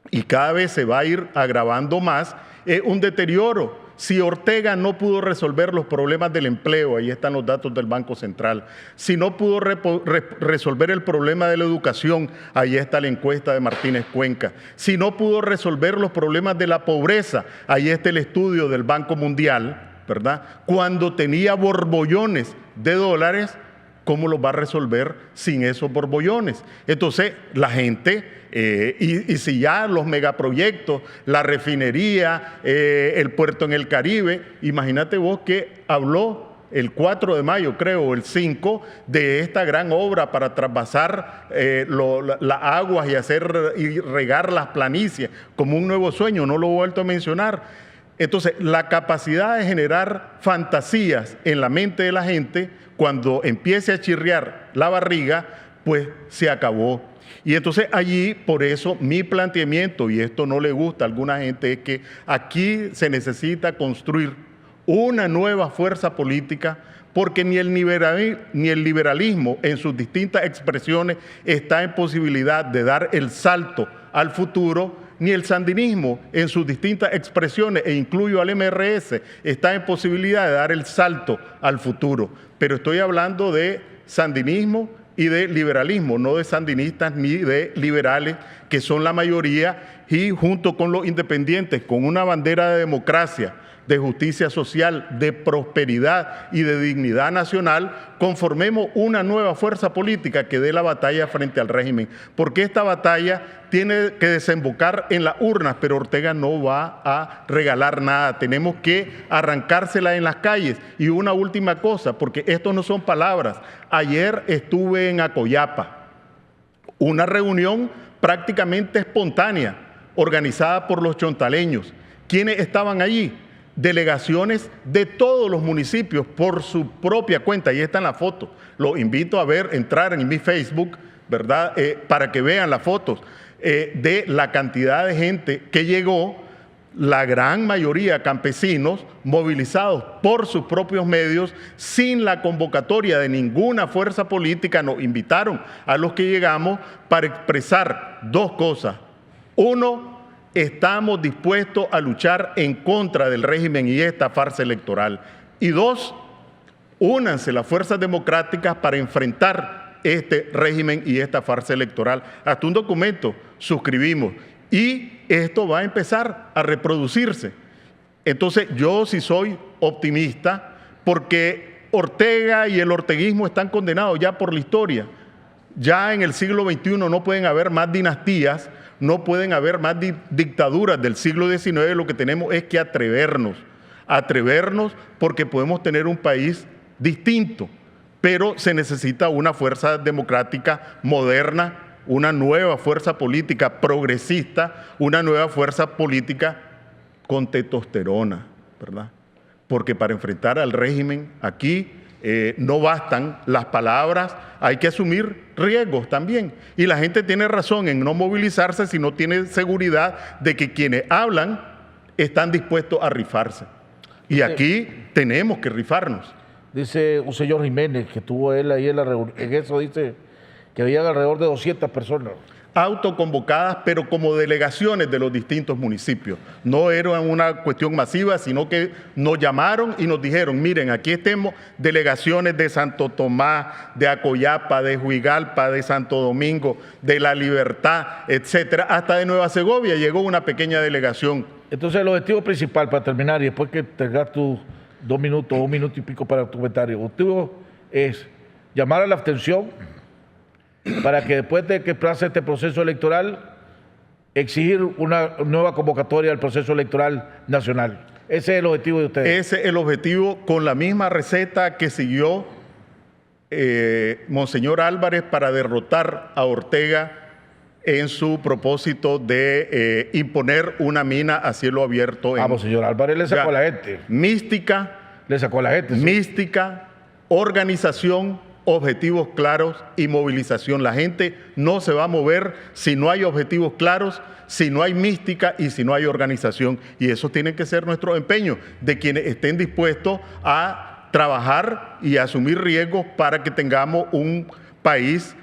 y cada vez se va a ir agravando más, es un deterioro. Si Ortega no pudo resolver los problemas del empleo, ahí están los datos del Banco Central. Si no pudo resolver el problema de la educación, ahí está la encuesta de Martínez Cuenca. Si no pudo resolver los problemas de la pobreza, ahí está el estudio del Banco Mundial, ¿verdad? Cuando tenía borbollones de dólares, ¿cómo los va a resolver sin esos borbollones? Entonces, la gente, y si ya los megaproyectos, la refinería, el puerto en el Caribe, imagínate vos que habló el 4 de mayo, creo, el 5, de esta gran obra para trasvasar las aguas y regar las planicies como un nuevo sueño, no lo he vuelto a mencionar. Entonces, la capacidad de generar fantasías en la mente de la gente, cuando empiece a chirriar la barriga, pues se acabó. Y entonces allí, por eso, mi planteamiento, y esto no le gusta a alguna gente, es que aquí se necesita construir una nueva fuerza política, porque ni el liberalismo en sus distintas expresiones está en posibilidad de dar el salto al futuro, ni el sandinismo en sus distintas expresiones, e incluyo al MRS, está en posibilidad de dar el salto al futuro. Pero estoy hablando de sandinismo y de liberalismo, no de sandinistas ni de liberales, que son la mayoría, y junto con los independientes, con una bandera de democracia, de justicia social, de prosperidad y de dignidad nacional, conformemos una nueva fuerza política que dé la batalla frente al régimen. Porque esta batalla tiene que desembocar en las urnas, pero Ortega no va a regalar nada. Tenemos que arrancársela en las calles. Y una última cosa, porque esto no son palabras. Ayer estuve en Acoyapa, una reunión prácticamente espontánea, organizada por los chontaleños. ¿Quiénes estaban allí? delegaciones de todos los municipios por su propia cuenta. Ahí está en la foto. Los invito a entrar en mi Facebook, ¿verdad? Para que vean las fotos de la cantidad de gente que llegó, la gran mayoría campesinos movilizados por sus propios medios, sin la convocatoria de ninguna fuerza política. Nos invitaron a los que llegamos para expresar dos cosas. Uno, estamos dispuestos a luchar en contra del régimen y esta farsa electoral. Y dos, únanse las fuerzas democráticas para enfrentar este régimen y esta farsa electoral. Hasta un documento suscribimos y esto va a empezar a reproducirse. Entonces yo sí soy optimista porque Ortega y el orteguismo están condenados ya por la historia. Ya en el siglo XXI no pueden haber más dinastías, no pueden haber más dictaduras del siglo XIX. Lo que tenemos es que atrevernos porque podemos tener un país distinto, pero se necesita una fuerza democrática moderna, una nueva fuerza política progresista, una nueva fuerza política con testosterona, ¿verdad? Porque para enfrentar al régimen aquí no bastan las palabras, hay que asumir riesgos también. Y la gente tiene razón en no movilizarse si no tiene seguridad de que quienes hablan están dispuestos a rifarse. Y aquí tenemos que rifarnos. Dice un señor Jiménez que tuvo él ahí en la reunión, en eso dice que había alrededor de 200 personas. Autoconvocadas, pero como delegaciones de los distintos municipios. No era una cuestión masiva, sino que nos llamaron y nos dijeron, miren, aquí estemos delegaciones de Santo Tomás, de Acoyapa, de Huigalpa, de Santo Domingo, de La Libertad, etcétera. Hasta de Nueva Segovia llegó una pequeña delegación. Entonces el objetivo principal, para terminar, y después que tengas tus 2 minutos, 1 minuto y pico para tu comentario, el objetivo es llamar a la abstención para que después de que pase este proceso electoral, exigir una nueva convocatoria al proceso electoral nacional. Ese es el objetivo de ustedes. Ese es el objetivo, con la misma receta que siguió Monseñor Álvarez para derrotar a Ortega en su propósito de imponer una mina a cielo abierto. Monseñor Álvarez le sacó a la gente. Mística. Le sacó a la gente. Sí. Mística, organización, objetivos claros y movilización. La gente no se va a mover si no hay objetivos claros, si no hay mística y si no hay organización. Y eso tiene que ser nuestro empeño de quienes estén dispuestos a trabajar y a asumir riesgos para que tengamos un país.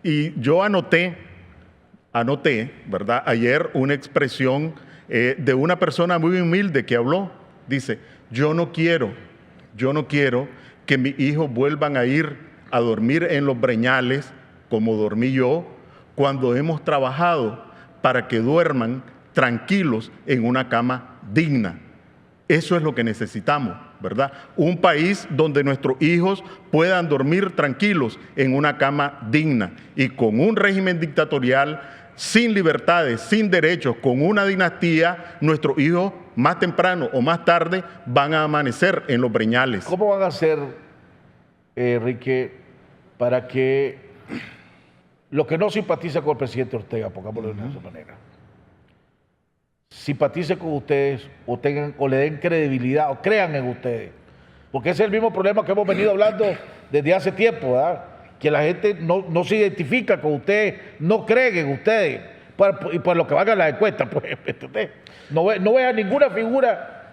Y yo anoté, ¿verdad? Ayer una expresión de una persona muy humilde que habló. Dice, yo no quiero que mis hijos vuelvan a ir a dormir en los breñales como dormí yo, cuando hemos trabajado para que duerman tranquilos en una cama digna. Eso es lo que necesitamos, ¿verdad? Un país donde nuestros hijos puedan dormir tranquilos en una cama digna, y con un régimen dictatorial, sin libertades, sin derechos, con una dinastía, nuestros hijos más temprano o más tarde van a amanecer en los breñales. ¿Cómo van a hacer, Enrique, para que los que no simpatizan con el presidente Ortega, pongámoslo de esa manera, simpaticen con ustedes o le den credibilidad o crean en ustedes? Porque ese es el mismo problema que hemos venido hablando desde hace tiempo, ¿verdad? Que la gente no se identifica con ustedes, no creen en ustedes, y por lo que valga la encuesta, pues, no vea ninguna figura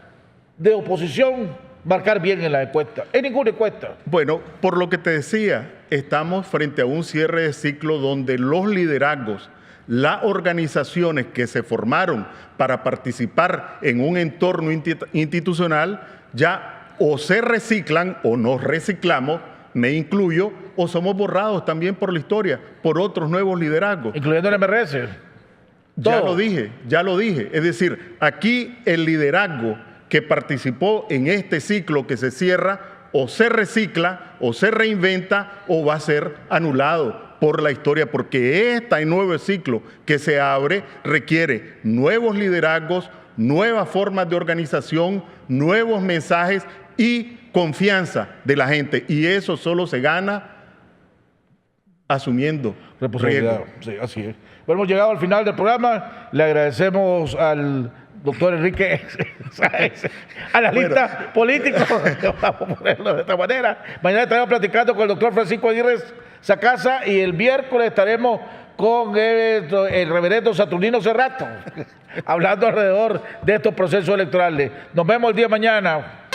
de oposición marcar bien en la encuesta, en ninguna encuesta. Bueno, por lo que te decía, estamos frente a un cierre de ciclo donde los liderazgos, las organizaciones que se formaron para participar en un entorno institucional, ya o se reciclan o nos reciclamos, me incluyo, o somos borrados también por la historia, por otros nuevos liderazgos. Incluyendo el MRS. Ya lo dije. Es decir, aquí el liderazgo que participó en este ciclo que se cierra, o se recicla, o se reinventa, o va a ser anulado por la historia, porque este nuevo ciclo que se abre requiere nuevos liderazgos, nuevas formas de organización, nuevos mensajes y confianza de la gente, y eso solo se gana asumiendo responsabilidad. Sí, así es. Bueno, hemos llegado al final del programa. Le agradecemos al doctor Enrique Sáenz, analista político, vamos a ponerlo de esta manera. Mañana estaremos platicando con el doctor Francisco Aguirre Sacasa y el miércoles estaremos con el reverendo Saturnino Cerrato, hablando alrededor de estos procesos electorales. Nos vemos el día de mañana.